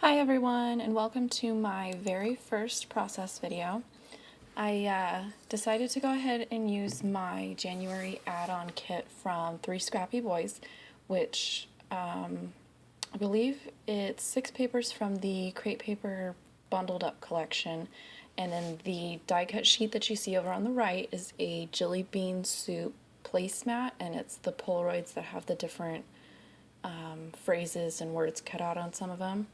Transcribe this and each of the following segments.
Hi everyone, and welcome to my very first process video. I decided to go ahead and use my January add-on kit from Scrappy Boys, which I believe it's 6 papers from the Crate Paper Bundled Up collection, and then the die cut sheet that you see over on the right is a Jelly Bean Soup placemat, and it's the Polaroids that have the different phrases and words cut out on some of them.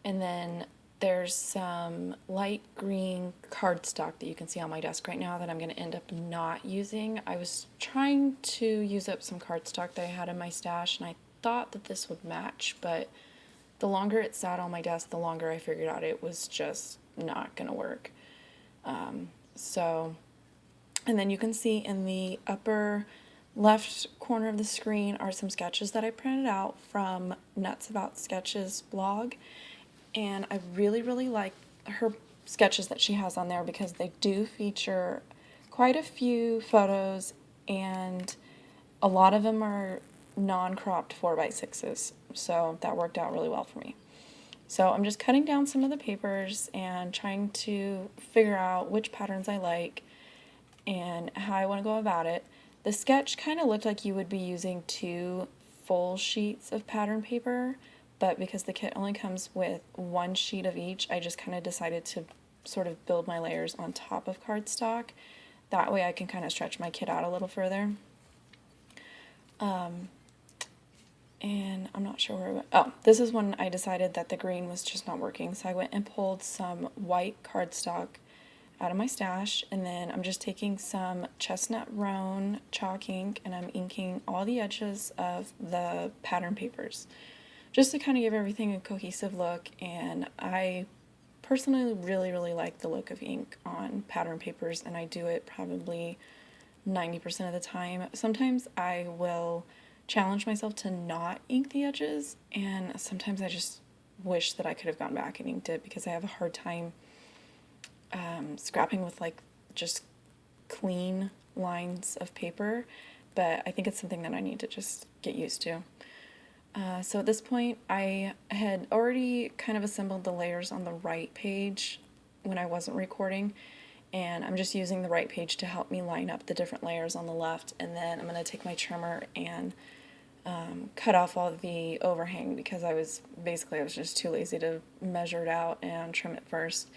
And then there's some light green cardstock that you can see on my desk right now that I'm going to end up not using. I was trying to use up some cardstock that I had in my stash, and I thought that this would match, but the longer it sat on my desk, the longer I figured out it was just not going to work. And then you can see in the upper left corner of the screen are some sketches that I printed out from Nuts About Sketches blog. And I really like her sketches that she has on there because they do feature quite a few photos, and a lot of them are non-cropped 4x6s, so that worked out really well for me. So I'm just cutting down some of the papers and trying to figure out which patterns I like and how I want to go about it. The sketch kind of looked like you would be using 2 full sheets of pattern paper, but because the kit only comes with 1 sheet of each, I just kind of decided to sort of build my layers on top of cardstock. That way I can kind of stretch my kit out a little further. And I'm not sure where I went. Oh, this is when I decided that the green was just not working, so I went and pulled some white cardstock out of my stash, and then I'm just taking some chestnut roan chalk ink and I'm inking all the edges of the pattern papers just to kind of give everything a cohesive look. And I personally really like the look of ink on pattern papers, and I do it probably 90% of the time. Sometimes I will challenge myself to not ink the edges, and sometimes I just wish that I could have gone back and inked it because I have a hard time scrapping with like just clean lines of paper, but I think it's something that I need to just get used to. So at this point, I had already kind of assembled the layers on the right page when I wasn't recording, and I'm just using the right page to help me line up the different layers on the left, and then I'm going to take my trimmer and cut off all the overhang because I was just too lazy to measure it out and trim it first,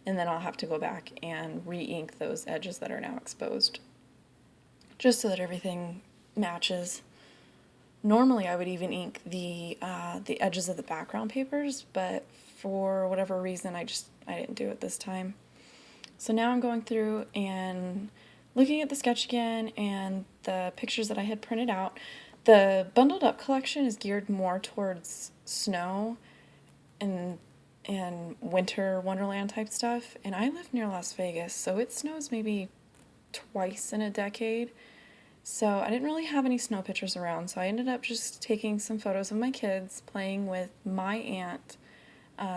and then I'll have to go back and re-ink those edges that are now exposed just so that everything matches. Normally I would even ink the edges of the background papers, but for whatever reason I didn't do it this time. So now I'm going through and looking at the sketch again and the pictures that I had printed out. The bundled up collection is geared more towards snow and winter wonderland type stuff, and I live near Las Vegas, so it snows maybe twice in a decade. So I didn't really have any snow pictures around, so I ended up just taking some photos of my kids playing with my aunt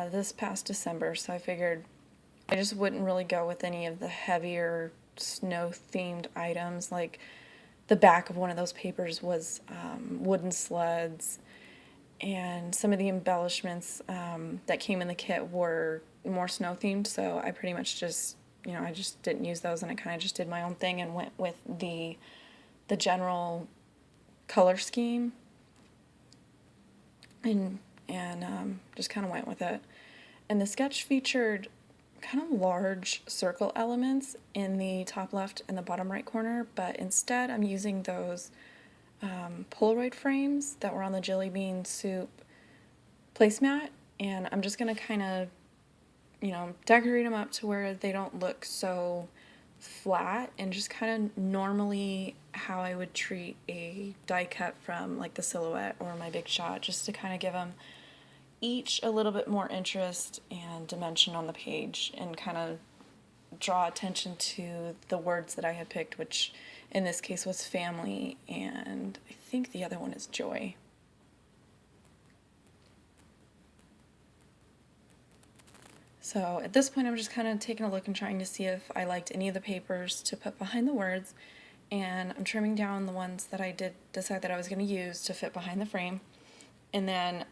this past December. So I figured I just wouldn't really go with any of the heavier snow-themed items. Like the back of one of those papers was wooden sleds, and some of the embellishments that came in the kit were more snow-themed, so I pretty much just, I just didn't use those, and I kind of just did my own thing and went with the general color scheme and just kind of went with it. And the sketch featured kind of large circle elements in the top left and the bottom right corner, but instead I'm using those Polaroid frames that were on the Jelly Bean Soup placemat, and I'm just going to kind of, decorate them up to where they don't look so flat, and just kind of normally how I would treat a die cut from like the Silhouette or my Big Shot, just to kind of give them each a little bit more interest and dimension on the page and kind of draw attention to the words that I had picked, which in this case was family, and I think the other one is joy. So at this point I'm just kind of taking a look and trying to see if I liked any of the papers to put behind the words, and I'm trimming down the ones that I did decide that I was going to use to fit behind the frame. And then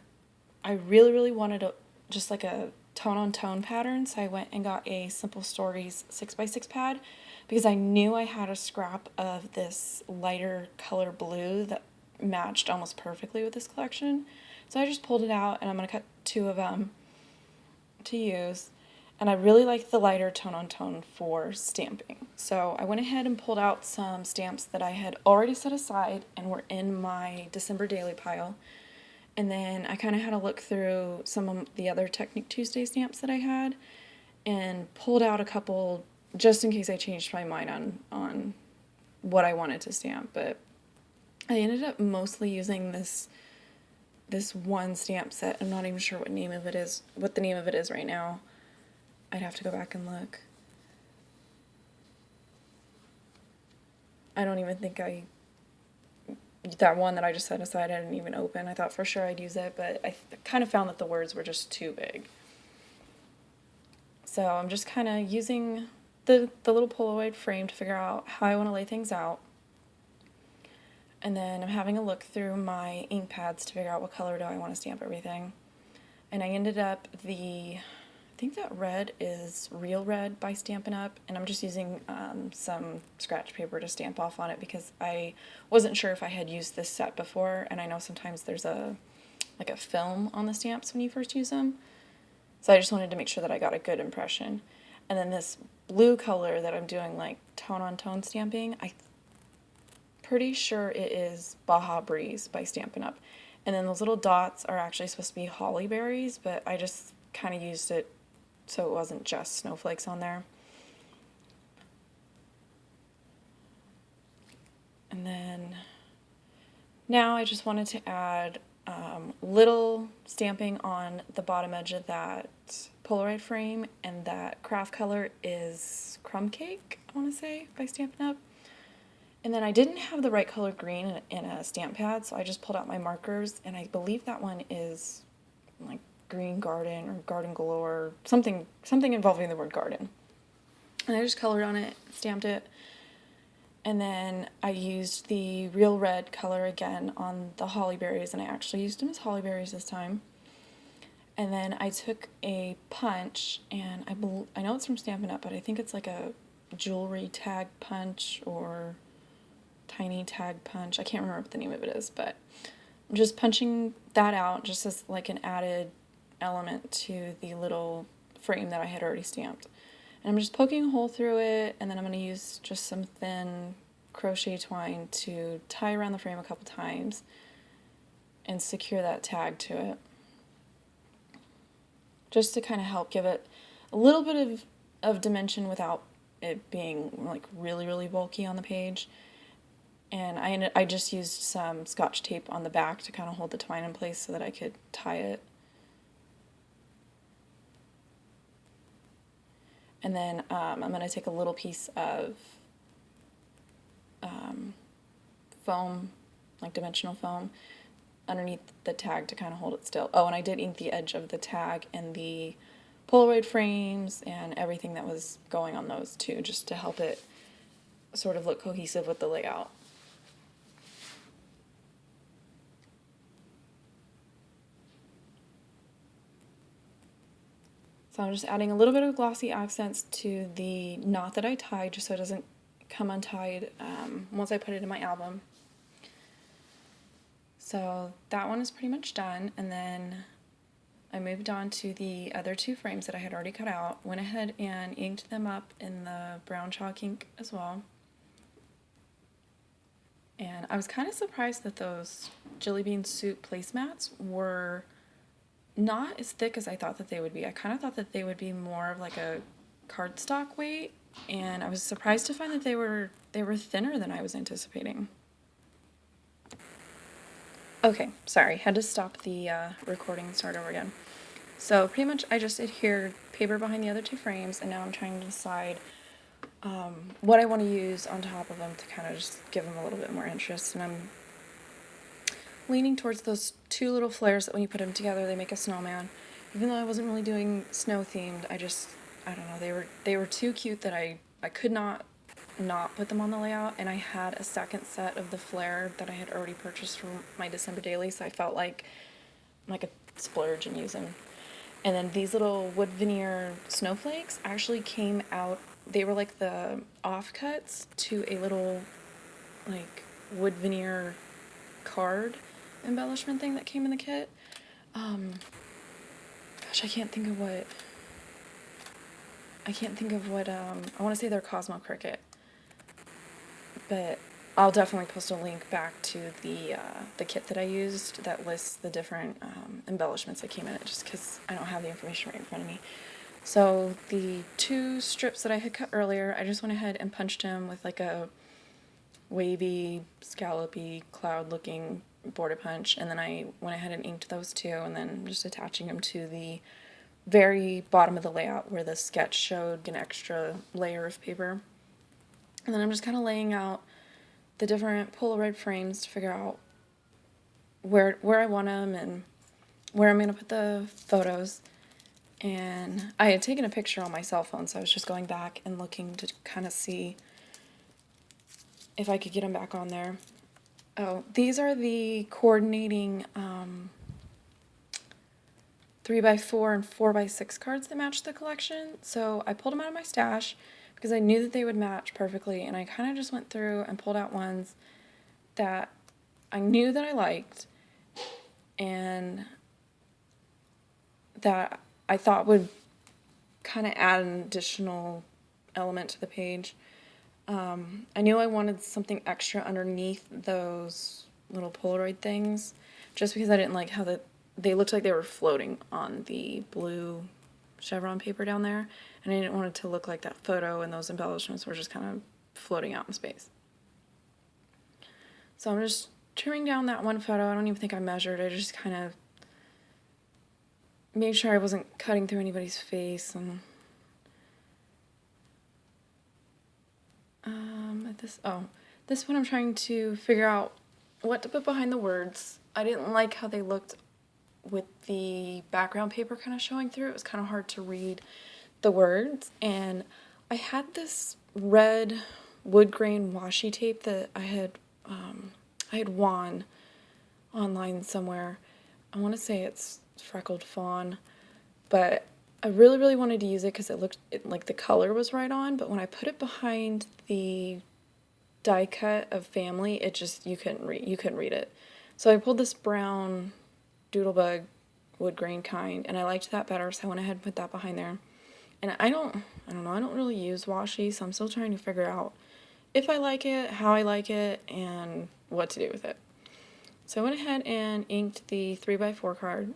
I really wanted to just like a tone-on-tone pattern, so I went and got a Simple Stories 6x6 pad because I knew I had a scrap of this lighter color blue that matched almost perfectly with this collection. So I just pulled it out, and I'm going to cut 2 of them to use. And I really like the lighter tone-on-tone for stamping. So I went ahead and pulled out some stamps that I had already set aside and were in my December daily pile. And then I kind of had a look through some of the other Technique Tuesday stamps that I had and pulled out a couple just in case I changed my mind on what I wanted to stamp. But I ended up mostly using this one stamp set. I'm not even sure what the name of it is right now. I'd have to go back and look. I don't even think that one that I just set aside I didn't even open. I thought for sure I'd use it, but I kind of found that the words were just too big. So I'm just kind of using the little Polaroid frame to figure out how I want to lay things out. And then I'm having a look through my ink pads to figure out what color do I want to stamp everything. And I ended up I think that red is Real Red by Stampin' Up, and I'm just using some scratch paper to stamp off on it because I wasn't sure if I had used this set before, and I know sometimes there's a film on the stamps when you first use them. So I just wanted to make sure that I got a good impression. And then this blue color that I'm doing like tone-on-tone stamping, I'm pretty sure it is Baja Breeze by Stampin' Up. And then those little dots are actually supposed to be holly berries, but I just kind of used it so it wasn't just snowflakes on there. And then now I just wanted to add little stamping on the bottom edge of that Polaroid frame, and that craft color is Crumb Cake, I want to say, by Stampin' Up. And then I didn't have the right color green in a stamp pad, so I just pulled out my markers, and I believe that one is like Green Garden or Garden Galore, something involving the word garden. And I just colored on it, stamped it, and then I used the Real Red color again on the holly berries, and I actually used them as holly berries this time. And then I took a punch, and I know it's from Stampin' Up, but I think it's like a jewelry tag punch or tiny tag punch. I can't remember what the name of it is, but I'm just punching that out just as like an added element to the little frame that I had already stamped. And I'm just poking a hole through it, and then I'm going to use just some thin crochet twine to tie around the frame a couple times and secure that tag to it, just to kind of help give it a little bit of dimension without it being like really bulky on the page. And I just used some Scotch tape on the back to kind of hold the twine in place so that I could tie it. And then I'm going to take a little piece of foam, like dimensional foam, underneath the tag to kind of hold it still. Oh, and I did ink the edge of the tag and the Polaroid frames and everything that was going on those too, just to help it sort of look cohesive with the layout. So I'm just adding a little bit of glossy accents to the knot that I tied just so it doesn't come untied once I put it in my album. So that one is pretty much done, and then I moved on to the other 2 frames that I had already cut out, went ahead and inked them up in the brown chalk ink as well. And I was kind of surprised that those Jelly Bean Soup placemats were not as thick as I thought that they would be. I kind of thought that they would be more of like a cardstock weight, and I was surprised to find that they were thinner than I was anticipating. Okay, sorry, had to stop the recording and start over again. So pretty much I just adhered paper behind the other 2 frames, and now I'm trying to decide what I want to use on top of them to kind of just give them a little bit more interest. And I'm leaning towards those 2 little flares that when you put them together they make a snowman. Even though I wasn't really doing snow themed, I don't know, they were too cute that I could not put them on the layout, and I had a second set of the flare that I had already purchased from my December daily, so I felt like a splurge and use them. And then these little wood veneer snowflakes actually came out, they were like the offcuts to a little like wood veneer card embellishment thing that came in the kit. Gosh, I want to say they're Cosmo Cricket, but I'll definitely post a link back to the kit that I used that lists the different embellishments that came in it, just because I don't have the information right in front of me. So the 2 strips that I had cut earlier, I just went ahead and punched them with like a wavy, scallopy, cloud-looking border punch, and then I went ahead and inked those 2, and then just attaching them to the very bottom of the layout where the sketch showed an extra layer of paper. And then I'm just kind of laying out the different Polaroid frames to figure out where I want them and where I'm going to put the photos. And I had taken a picture on my cell phone, so I was just going back and looking to kind of see if I could get them back on there. Oh, these are the coordinating 3x4 and 4x6 cards that match the collection. So I pulled them out of my stash because I knew that they would match perfectly, and I kind of just went through and pulled out ones that I knew that I liked and that I thought would kind of add an additional element to the page. I knew I wanted something extra underneath those little Polaroid things, just because I didn't like how they looked like they were floating on the blue chevron paper down there, and I didn't want it to look like that photo and those embellishments were just kind of floating out in space. So I'm just trimming down that one photo. I don't even think I measured. I just kind of made sure I wasn't cutting through anybody's face. And this one I'm trying to figure out what to put behind the words. I didn't like how they looked with the background paper kind of showing through. It was kind of hard to read the words, and I had this red wood grain washi tape that I had won online somewhere. I want to say it's Freckled Fawn, but I really, really wanted to use it because like the color was right on, but when I put it behind the die cut of Family, it just, you couldn't read it. So I pulled this brown doodlebug wood grain kind, and I liked that better, so I went ahead and put that behind there. And I don't know, I don't really use washi, so I'm still trying to figure out if I like it, how I like it, and what to do with it. So I went ahead and inked the 3x4 card,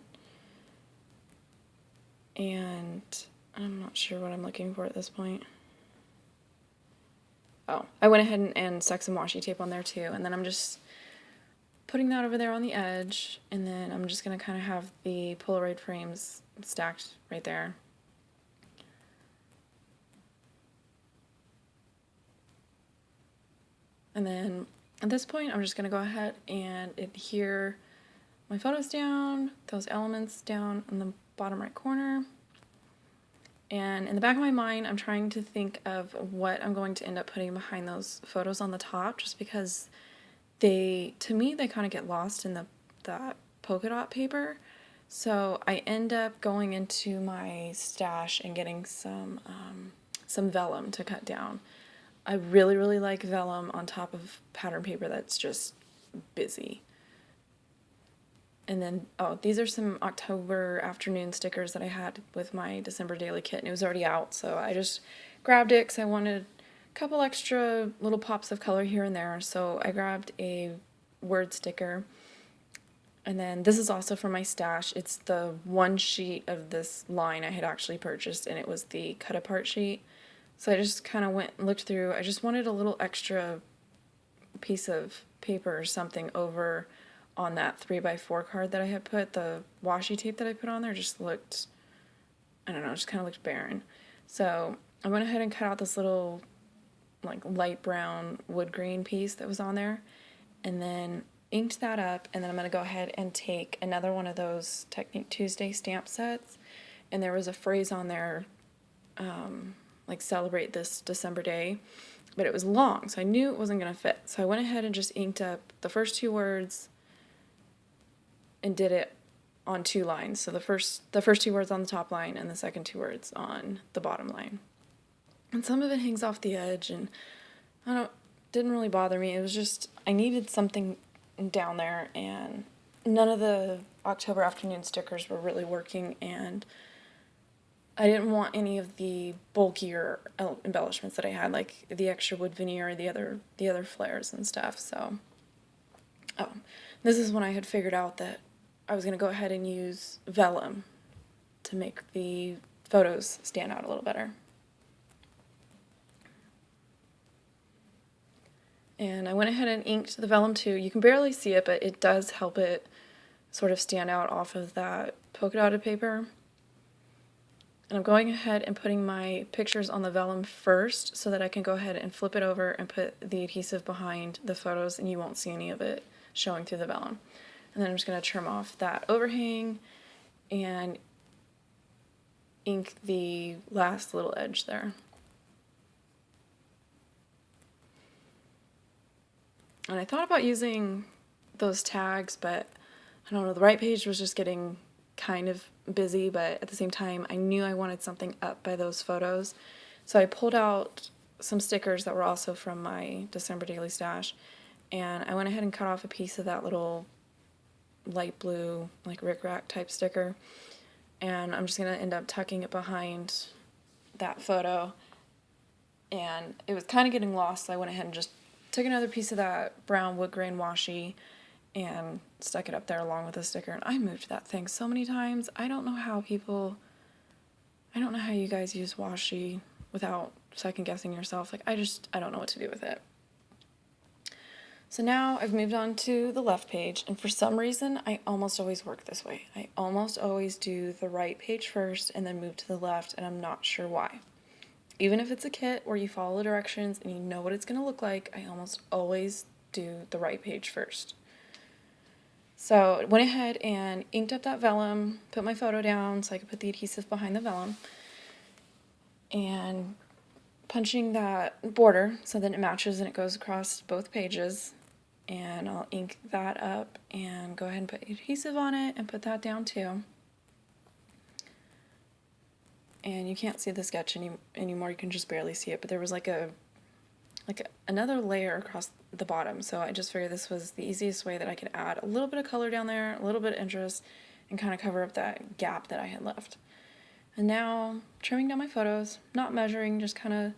and I'm not sure what I'm looking for at this point. Oh, I went ahead and stuck some washi tape on there too, and then I'm just putting that over there on the edge, and then I'm just going to kind of have the Polaroid frames stacked right there. And then at this point, I'm just going to go ahead and adhere my photos down, those elements down in the bottom right corner. And in the back of my mind, I'm trying to think of what I'm going to end up putting behind those photos on the top, just because to me, they kind of get lost in that polka dot paper. So I end up going into my stash and getting some vellum to cut down. I really, really like vellum on top of pattern paper that's just busy. And then, these are some October afternoon stickers that I had with my December daily kit, and it was already out, so I just grabbed it because I wanted a couple extra little pops of color here and there. So I grabbed a word sticker, and then this is also from my stash. It's the one sheet of this line I had actually purchased, and it was the cut apart sheet. So I just kind of went and looked through. I just wanted a little extra piece of paper or something over on that 3x4 card that I had put. The washi tape that I put on there just looked, I don't know, just kind of looked barren. So I went ahead and cut out this little like light brown wood grain piece that was on there, and then inked that up, and then I'm going to go ahead and take another one of those Technique Tuesday stamp sets, and there was a phrase on there like celebrate this December day, but it was long, so I knew it wasn't going to fit. So I went ahead and just inked up the first 2 words and did it on two lines. So the first two words on the top line and the second two words on the bottom line. And some of it hangs off the edge, and didn't really bother me. It was just I needed something down there, and none of the October afternoon stickers were really working, and I didn't want any of the bulkier embellishments that I had, like the extra wood veneer, the other flares and stuff. So, this is when I had figured out that I was going to go ahead and use vellum to make the photos stand out a little better. And I went ahead and inked the vellum too. You can barely see it, but it does help it sort of stand out off of that polka dotted paper. And I'm going ahead and putting my pictures on the vellum first so that I can go ahead and flip it over and put the adhesive behind the photos, and you won't see any of it showing through the vellum. And then I'm just going to trim off that overhang and ink the last little edge there. And I thought about using those tags, but I don't know, the right page was just getting kind of busy, but at the same time I knew I wanted something up by those photos. So I pulled out some stickers that were also from my December daily stash, and I went ahead and cut off a piece of that little light blue, like rickrack type sticker, and I'm just going to end up tucking it behind that photo. And it was kind of getting lost, so I went ahead and just took another piece of that brown wood grain washi and stuck it up there along with the sticker. And I moved that thing so many times. I don't know how you guys use washi without second guessing yourself. Like, I don't know what to do with it. So now I've moved on to the left page, and for some reason I almost always work this way. I almost always do the right page first and then move to the left, and I'm not sure why. Even if it's a kit where you follow the directions and you know what it's going to look like, I almost always do the right page first. So I went ahead and inked up that vellum, put my photo down so I could put the adhesive behind the vellum, and punching that border so that it matches and it goes across both pages. And I'll ink that up and go ahead and put adhesive on it and put that down too. And you can't see the sketch anymore, you can just barely see it, but there was another layer across the bottom, so I just figured this was the easiest way that I could add a little bit of color down there, a little bit of interest, and kind of cover up that gap that I had left. And now, trimming down my photos, not measuring, just kind of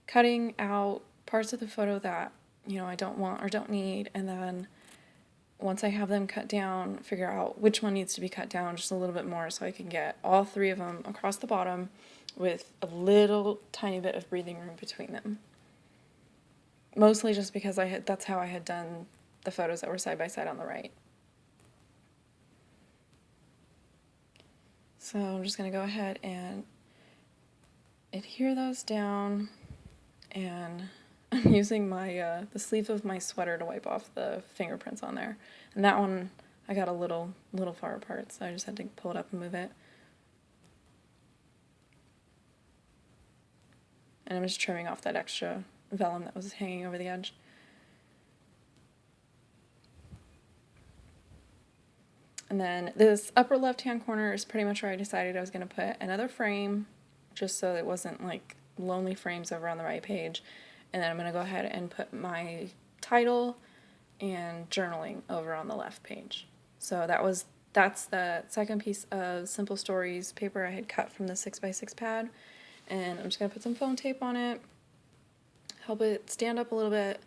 cutting out parts of the photo that, I don't want or don't need, and then once I have them cut down, figure out which one needs to be cut down just a little bit more so I can get all three of them across the bottom with a little tiny bit of breathing room between them. Mostly just because that's how I had done the photos that were side by side on the right. So I'm just going to go ahead and adhere those down, and I'm using my the sleeve of my sweater to wipe off the fingerprints on there. And that one I got a little far apart, so I just had to pull it up and move it. And I'm just trimming off that extra vellum that was hanging over the edge. And then this upper left-hand corner is pretty much where I decided I was going to put another frame, just so it wasn't like lonely frames over on the right page. And then I'm going to go ahead and put my title and journaling over on the left page. So that's the second piece of Simple Stories paper I had cut from the 6x6 pad. And I'm just going to put some foam tape on it, help it stand up a little bit,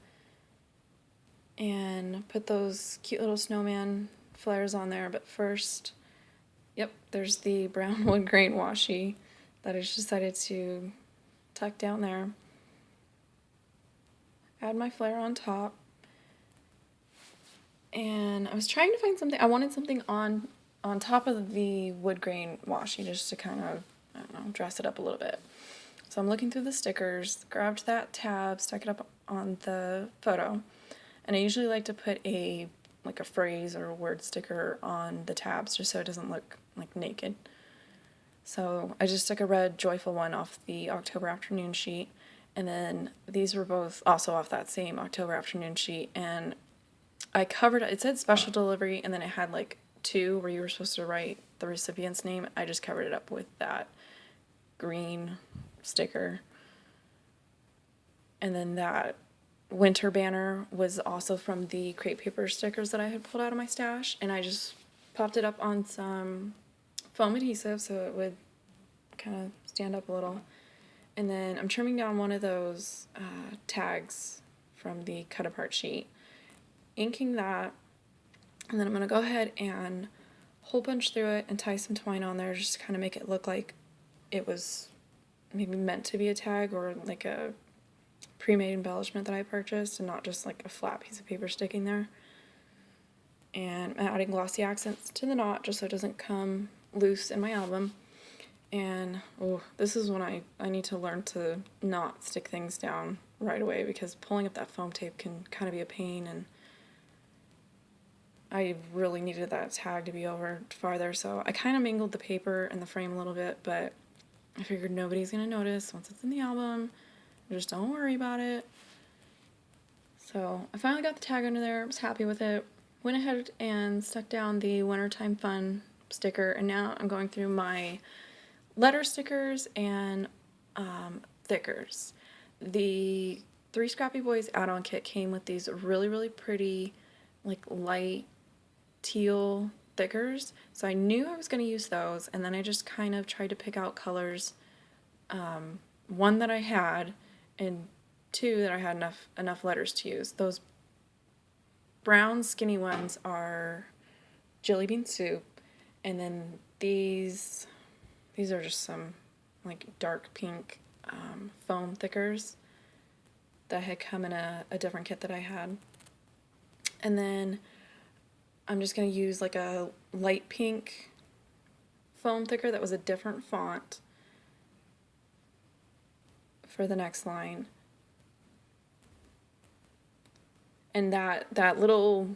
and put those cute little snowman flares on there. But first, there's the brown wood grain washi that I just decided to tuck down there. Add my flare on top. And I was trying to find something, I wanted something on top of the wood grain washi just to kind of, dress it up a little bit. So I'm looking through the stickers, grabbed that tab, stuck it up on the photo, and I usually like to put a phrase or a word sticker on the tabs just so it doesn't look like naked. So I just took a red joyful one off the October afternoon sheet, and then these were both also off that same October afternoon sheet, and I covered it. It said special delivery, and then it had 2 where you were supposed to write the recipient's name, I just covered it up with that green sticker. And then that winter banner was also from the crepe paper stickers that I had pulled out of my stash, and I just popped it up on some foam adhesive so it would kind of stand up a little. And then I'm trimming down one of those tags from the cut apart sheet, inking that, and then I'm going to go ahead and hole punch through it and tie some twine on there just to kind of make it look like it was maybe meant to be a tag or like a pre-made embellishment that I purchased and not just like a flat piece of paper sticking there. And I'm adding glossy accents to the knot just so it doesn't come loose in my album. And oh, this is when I need to learn to not stick things down right away, because pulling up that foam tape can kind of be a pain, and I really needed that tag to be over farther, so I kind of mangled the paper and the frame a little bit, but I figured nobody's going to notice once it's in the album. Just don't worry about it. So I finally got the tag under there. I was happy with it. Went ahead and stuck down the Wintertime Fun sticker, and now I'm going through my letter stickers and thickers. The 3 Scrappy Boys add-on kit came with these really, really pretty, like light teal thickers, so I knew I was going to use those, and then I just kind of tried to pick out colors, one that I had, and 2 that I had enough letters to use. Those brown skinny ones are jelly bean soup, and then these are just some like dark pink foam thickers that had come in a different kit that I had. And then I'm just going to use like a light pink foam thicker that was a different font for the next line. And that little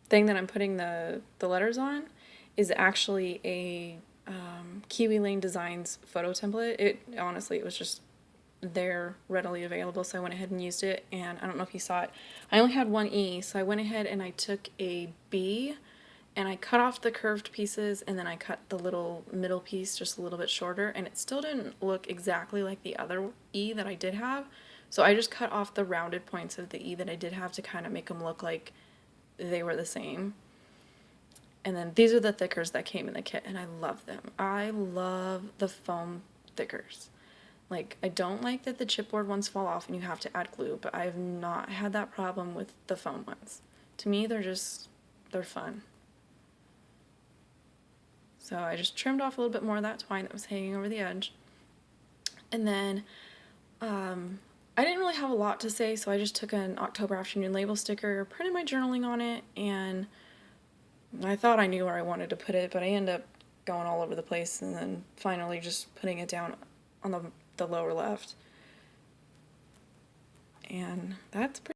thing that I'm putting the letters on is actually a Kiwi Lane Designs photo template. It was just there readily available, so I went ahead and used it. And I don't know if you saw it, I only had one E, so I went ahead and I took a B and I cut off the curved pieces, and then I cut the little middle piece just a little bit shorter, and it still didn't look exactly like the other E that I did have, so I just cut off the rounded points of the E that I did have to kind of make them look like they were the same. And then these are the thickers that came in the kit, and I love them. I love the foam thickers. Like, I don't like that the chipboard ones fall off and you have to add glue, but I have not had that problem with the foam ones. To me, they're fun. So I just trimmed off a little bit more of that twine that was hanging over the edge. And then I didn't really have a lot to say, so I just took an October afternoon label sticker, printed my journaling on it, and I thought I knew where I wanted to put it, but I ended up going all over the place and then finally just putting it down on the lower left. And that's pretty